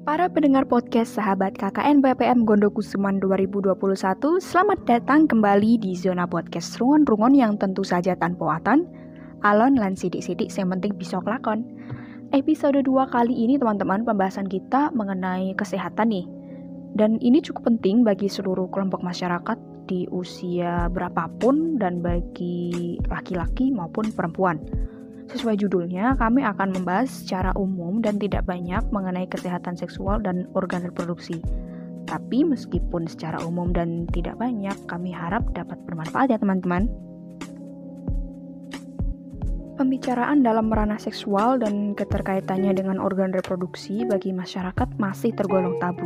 Para pendengar podcast sahabat KKN BPM Gondokusuman 2021, selamat datang kembali di zona podcast rungon-rungon yang tentu saja tanpa watan, alon lan sidik-sidik yang penting bisa kelakon. Episode 2 kali ini teman-teman, pembahasan kita mengenai kesehatan nih. Dan ini cukup penting bagi seluruh kelompok masyarakat di usia berapapun dan bagi laki-laki maupun perempuan. Sesuai judulnya, kami akan membahas secara umum dan tidak banyak mengenai kesehatan seksual dan organ reproduksi. Tapi meskipun secara umum dan tidak banyak, kami harap dapat bermanfaat ya teman-teman. Pembicaraan dalam ranah seksual dan keterkaitannya dengan organ reproduksi bagi masyarakat masih tergolong tabu.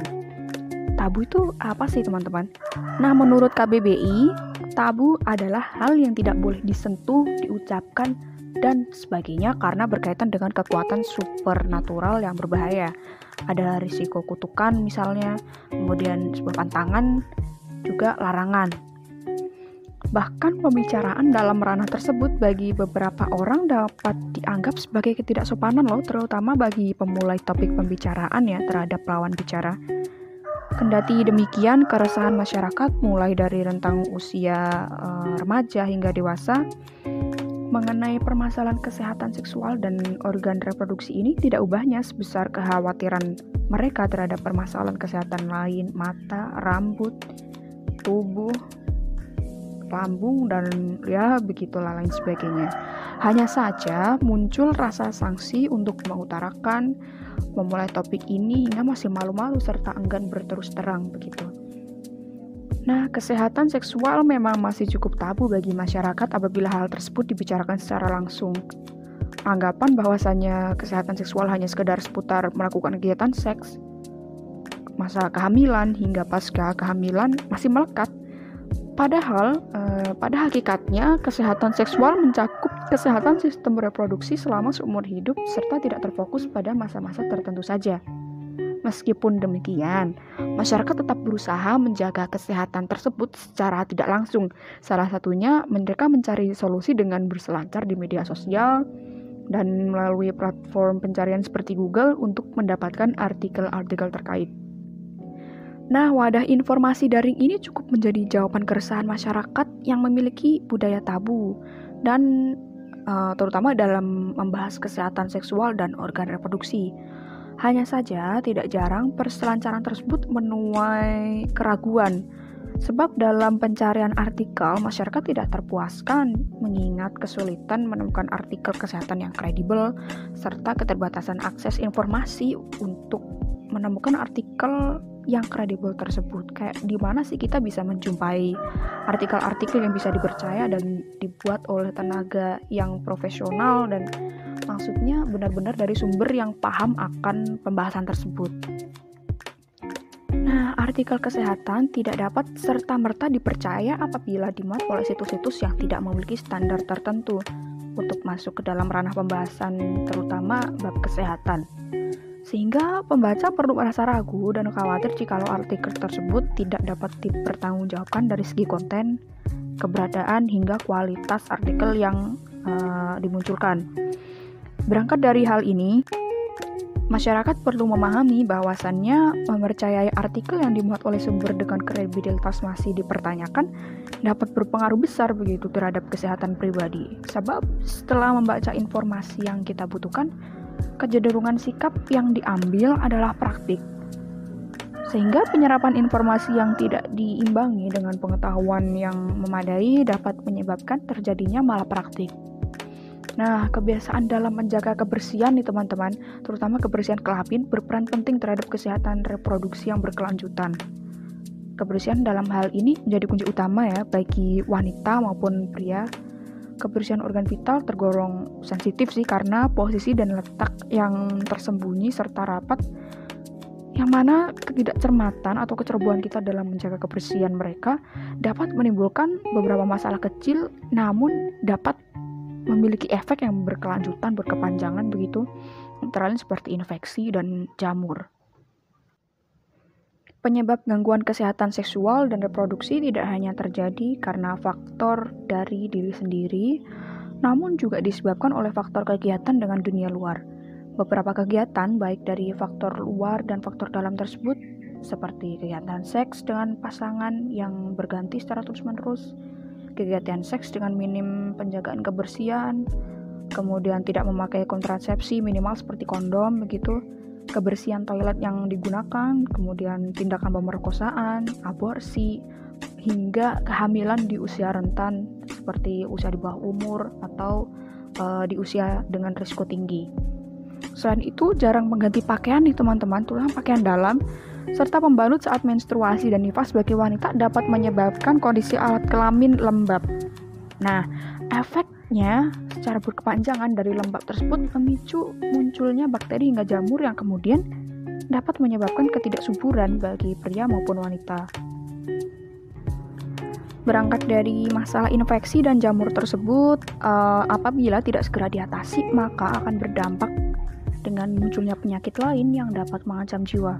Tabu itu apa sih teman-teman? Nah, menurut KBBI, tabu adalah hal yang tidak boleh disentuh, diucapkan, dan sebagainya karena berkaitan dengan kekuatan supernatural yang berbahaya. Ada risiko kutukan misalnya, kemudian sebuah pantangan, juga larangan. Bahkan pembicaraan dalam ranah tersebut bagi beberapa orang dapat dianggap sebagai ketidaksopanan loh, terutama bagi pemulai topik pembicaraan ya terhadap lawan bicara. Kendati demikian, keresahan masyarakat mulai dari rentang usia remaja hingga dewasa mengenai permasalahan kesehatan seksual dan organ reproduksi ini tidak ubahnya sebesar kekhawatiran mereka terhadap permasalahan kesehatan lain, mata, rambut, tubuh, lambung, dan ya begitulah lain sebagainya. Hanya saja muncul rasa sangsi untuk mengutarakan, memulai topik ini hingga masih malu-malu serta enggan berterus terang begitu. Nah, kesehatan seksual memang masih cukup tabu bagi masyarakat apabila hal tersebut dibicarakan secara langsung. Anggapan bahwasannya kesehatan seksual hanya sekedar seputar melakukan kegiatan seks, masa kehamilan hingga pasca kehamilan masih melekat. Padahal, pada hakikatnya kesehatan seksual mencakup kesehatan sistem reproduksi selama seumur hidup serta tidak terfokus pada masa-masa tertentu saja. Meskipun demikian, masyarakat tetap berusaha menjaga kesehatan tersebut secara tidak langsung. Salah satunya mereka mencari solusi dengan berselancar di media sosial dan melalui platform pencarian seperti Google untuk mendapatkan artikel-artikel terkait. Nah, wadah informasi daring ini cukup menjadi jawaban keresahan masyarakat yang memiliki budaya tabu dan terutama dalam membahas kesehatan seksual dan organ reproduksi. Hanya saja, tidak jarang perselancaran tersebut menuai keraguan. Sebab dalam pencarian artikel, masyarakat tidak terpuaskan mengingat kesulitan menemukan artikel kesehatan yang kredibel, serta keterbatasan akses informasi untuk menemukan artikel yang kredibel tersebut. Kayak di mana sih kita bisa menjumpai artikel-artikel yang bisa dipercaya dan dibuat oleh tenaga yang profesional dan maksudnya benar-benar dari sumber yang paham akan pembahasan tersebut. Nah, artikel kesehatan tidak dapat serta-merta dipercaya apabila dimuat oleh situs-situs yang tidak memiliki standar tertentu untuk masuk ke dalam ranah pembahasan terutama bab kesehatan. Sehingga pembaca perlu merasa ragu dan khawatir jikalau artikel tersebut tidak dapat dipertanggungjawabkan dari segi konten, keberadaan hingga kualitas artikel yang dimunculkan. Berangkat dari hal ini, masyarakat perlu memahami bahwasannya mempercayai artikel yang dimuat oleh sumber dengan kredibilitas masih dipertanyakan dapat berpengaruh besar begitu terhadap kesehatan pribadi. Sebab setelah membaca informasi yang kita butuhkan, kecenderungan sikap yang diambil adalah praktik. Sehingga penyerapan informasi yang tidak diimbangi dengan pengetahuan yang memadai dapat menyebabkan terjadinya malapraktik. Nah, kebiasaan dalam menjaga kebersihan nih teman-teman, terutama kebersihan kelamin berperan penting terhadap kesehatan reproduksi yang berkelanjutan. Kebersihan dalam hal ini menjadi kunci utama ya bagi wanita maupun pria. Kebersihan organ vital tergolong sensitif sih karena posisi dan letak yang tersembunyi serta rapat, yang mana ketidakcermatan atau kecerobohan kita dalam menjaga kebersihan mereka dapat menimbulkan beberapa masalah kecil namun dapat memiliki efek yang berkelanjutan, berkepanjangan begitu, antara lain seperti infeksi dan jamur. Penyebab gangguan kesehatan seksual dan reproduksi tidak hanya terjadi karena faktor dari diri sendiri, namun juga disebabkan oleh faktor kegiatan dengan dunia luar. Beberapa kegiatan baik dari faktor luar dan faktor dalam tersebut seperti kegiatan seks dengan pasangan yang berganti secara terus-menerus, kegiatan seks dengan minim penjagaan kebersihan, kemudian tidak memakai kontrasepsi minimal seperti kondom begitu, kebersihan toilet yang digunakan, kemudian tindakan pemerkosaan, aborsi, hingga kehamilan di usia rentan seperti usia di bawah umur atau di usia dengan risiko tinggi. Selain itu, jarang mengganti pakaian nih teman-teman, terutama pakaian dalam, serta pembalut saat menstruasi dan nifas bagi wanita dapat menyebabkan kondisi alat kelamin lembab. Nah, efeknya secara berkepanjangan dari lembab tersebut memicu munculnya bakteri hingga jamur yang kemudian dapat menyebabkan ketidaksuburan bagi pria maupun wanita. Berangkat dari masalah infeksi dan jamur tersebut, apabila tidak segera diatasi, maka akan berdampak dengan munculnya penyakit lain yang dapat mengancam jiwa.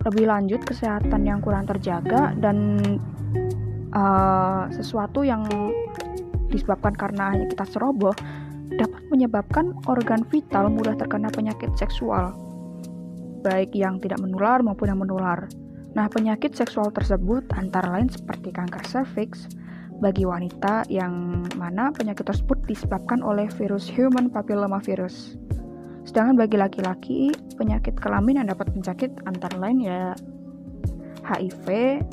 Lebih lanjut, kesehatan yang kurang terjaga dan sesuatu yang disebabkan karena hanya kita ceroboh dapat menyebabkan organ vital mudah terkena penyakit seksual, baik yang tidak menular maupun yang menular. Nah, penyakit seksual tersebut antara lain seperti kanker serviks bagi wanita, yang mana penyakit tersebut disebabkan oleh virus human papillomavirus. Sedangkan bagi laki-laki, penyakit kelamin yang dapat mencakit antara lain ya HIV,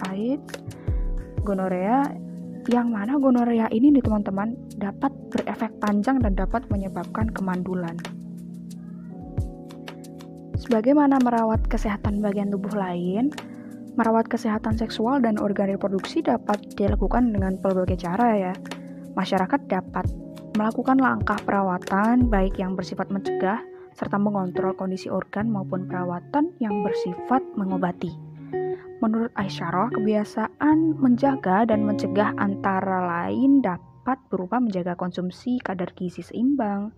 AIDS, gonorea, yang mana gonorea ini nih teman-teman dapat berefek panjang dan dapat menyebabkan kemandulan. Sebagaimana merawat kesehatan bagian tubuh lain, merawat kesehatan seksual dan organ reproduksi dapat dilakukan dengan berbagai cara ya. Masyarakat dapat melakukan langkah perawatan baik yang bersifat mencegah serta mengontrol kondisi organ maupun perawatan yang bersifat mengobati. Menurut Aisyarah, kebiasaan menjaga dan mencegah antara lain dapat berupa menjaga konsumsi kadar gizi seimbang,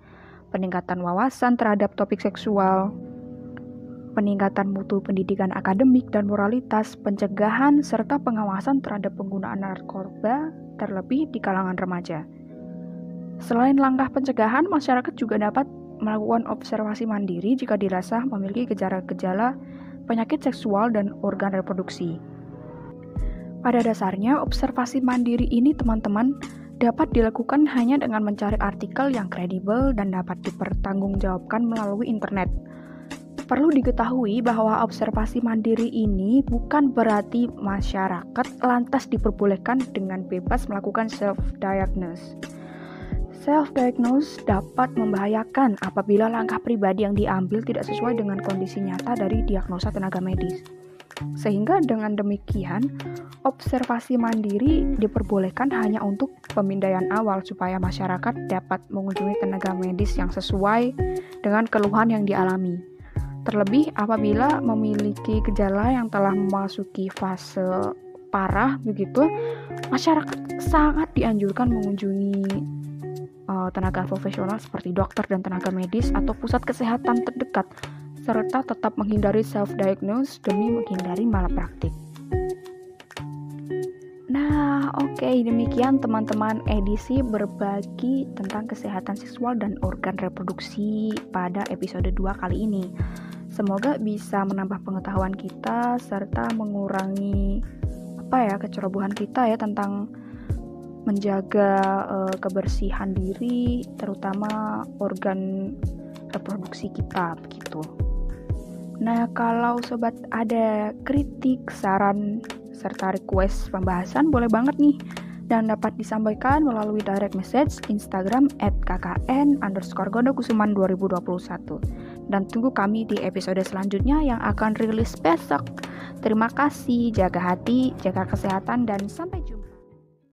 peningkatan wawasan terhadap topik seksual, peningkatan mutu pendidikan akademik dan moralitas, pencegahan serta pengawasan terhadap penggunaan narkoba terlebih di kalangan remaja. Selain langkah pencegahan, masyarakat juga dapat melakukan observasi mandiri jika dirasa memiliki gejala-gejala penyakit seksual dan organ reproduksi. Pada dasarnya, observasi mandiri ini teman-teman dapat dilakukan hanya dengan mencari artikel yang kredibel dan dapat dipertanggungjawabkan melalui internet. Perlu diketahui bahwa observasi mandiri ini bukan berarti masyarakat lantas diperbolehkan dengan bebas melakukan self-diagnose. Self-diagnose dapat membahayakan apabila langkah pribadi yang diambil tidak sesuai dengan kondisi nyata dari diagnosa tenaga medis. Sehingga dengan demikian, observasi mandiri diperbolehkan hanya untuk pemindaian awal supaya masyarakat dapat mengunjungi tenaga medis yang sesuai dengan keluhan yang dialami. Terlebih apabila memiliki gejala yang telah memasuki fase parah begitu, masyarakat sangat dianjurkan mengunjungi tenaga profesional seperti dokter dan tenaga medis atau pusat kesehatan terdekat, serta tetap menghindari self-diagnose demi menghindari malapraktik. Nah, oke, demikian teman-teman edisi berbagi tentang kesehatan seksual dan organ reproduksi pada episode 2 kali ini. Semoga bisa menambah pengetahuan kita serta mengurangi kecerobohan kita ya tentang menjaga kebersihan diri, terutama organ reproduksi kita begitu. Nah, kalau sobat ada kritik, saran, serta request pembahasan, boleh banget nih, dan dapat disampaikan melalui direct message Instagram @kkn_gondokusuman2021. Dan tunggu kami di episode selanjutnya yang akan rilis besok. Terima kasih, jaga hati, jaga kesehatan, dan sampai